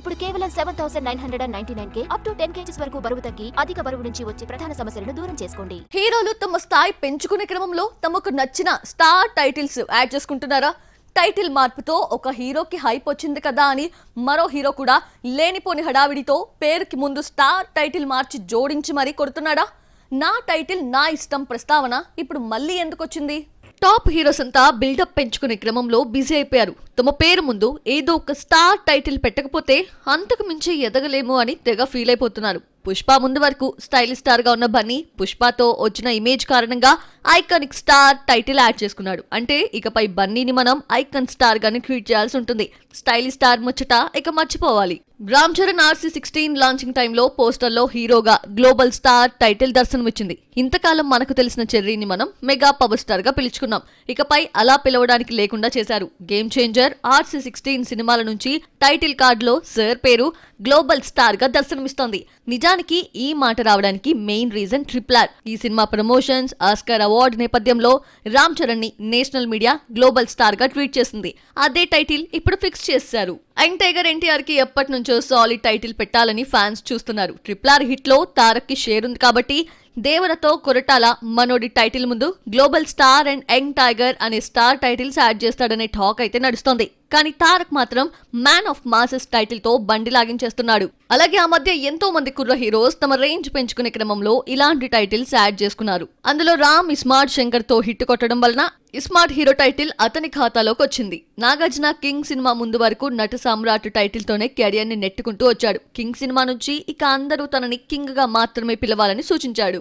ఇప్పుడు కేవలం 7999K up to 10 kgs వరకు బరువు తగ్గి అధిక బరువు నుంచి వచ్చే ప్రధాన సమస్యలను దూరం చేసుకోండి. హీరోలు తమ స్థాయి పెంచుకునే క్రమంలో తమకు నచ్చిన స్టార్ టైటిల్స్ యాడ్ చేసుకుంటున్నారా? టైటిల్ మార్పుతో ఒక హీరోకి హైప్ వచ్చింది కదా అని మరో హీరో కూడా లేనిపోని హడావిడితో పేరుకి ముందు స్టార్ టైటిల్ మార్చి జోడించి మరీ కొడుతున్నాడా? నా టైటిల్ నా ఇష్టం ప్రస్తావన ఇప్పుడు మళ్ళీ ఎందుకు వచ్చింది? టాప్ హీరోస్ అంతా బిల్డప్ పెంచుకునే క్రమంలో బిజీ అయిపోయారు. తమ పేరు ముందు ఏదో ఒక స్టార్ టైటిల్ పెట్టకపోతే అంతకు మించి ఎదగలేము అని తెగ ఫీల్ అయిపోతున్నారు. పుష్ప ముందు వరకు స్టైలిష్ స్టార్ గా ఉన్న బన్నీ పుష్పతో వచ్చిన ఇమేజ్ కారణంగా ఐకానిక్ స్టార్ టైటిల్ యాడ్ చేసుకున్నాడు. అంటే ఇకపై బన్నీని మనం ఐకాన్ స్టార్ గాని ట్రీట్ చేయాల్సి ఉంటుంది. స్టైలిష్ స్టార్ ముచ్చట ఇక మర్చిపోవాలి. రామ్ చరణ్ RC16 లాంచింగ్ టైంలో పోస్టర్లో హీరోగా గ్లోబల్ స్టార్ టైటిల్ దర్శనమిచ్చింది. ఇంతకాలం మనకు తెలిసిన చెర్రీని మనం మెగా పవర్ స్టార్ గా పిలుచుకున్నాం. ఇకపై అలా పిలవడానికి లేకుండా చేశారు. గేమ్ చేంజర్ RC16 సినిమాల నుంచి టైటిల్ కార్డులో సర్ పేరు గ్లోబల్ స్టార్ గా దర్శనమిస్తోంది. నిజానికి ఈ మాట రావడానికి మెయిన్ రీజన్ RRR. ఈ సినిమా ప్రమోషన్స్, ఆస్కార్ అవార్డు నేపథ్యంలో రామ్ చరణ్ ని నేషనల్ మీడియా గ్లోబల్ స్టార్ గా ట్వీట్ చేసింది. అదే టైటిల్ ఇప్పుడు ఫిక్స్ చేశారు. యంగ్ టైగర్ ఎన్టీఆర్ కి ఎప్పటి నుంచో సాలిడ్ టైటిల్ పెట్టాలని ఫ్యాన్స్ చూస్తున్నారు. RRR హిట్ లో తారక్ కి షేర్ ఉంది కాబట్టి దేవరతో కొరటాల మనోడి టైటిల్ ముందు global star and young tiger అనే స్టార్ టైటిల్స్ యాడ్ చేస్తాడనే టాక్ అయితే నడుస్తోంది. కానీ తారక్ మాత్రం మ్యాన్ ఆఫ్ మాసెస్ టైటిల్ తో బండి లాగించేస్తున్నాడు. అలాగే ఆ మధ్య ఎంతో మంది కుర్ర హీరోస్ తమ రేంజ్ పెంచుకునే క్రమంలో ఇలాంటి టైటిల్స్ యాడ్ చేసుకున్నారు. అందులో రామ్ ఇస్మార్ట్ శంకర్ తో హిట్ కొట్టడం వలన ఇస్మార్ట్ హీరో టైటిల్ అతని ఖాతాలోకి వచ్చింది. నాగార్జున కింగ్ సినిమా ముందు వరకు నట సామ్రాట్ టైటిల్ తోనే కెరియర్ ని నెట్టుకుంటూ వచ్చాడు. కింగ్ సినిమా నుంచి ఇక అందరూ తనని కింగ్ గా మాత్రమే పిలవాలని సూచించాడు.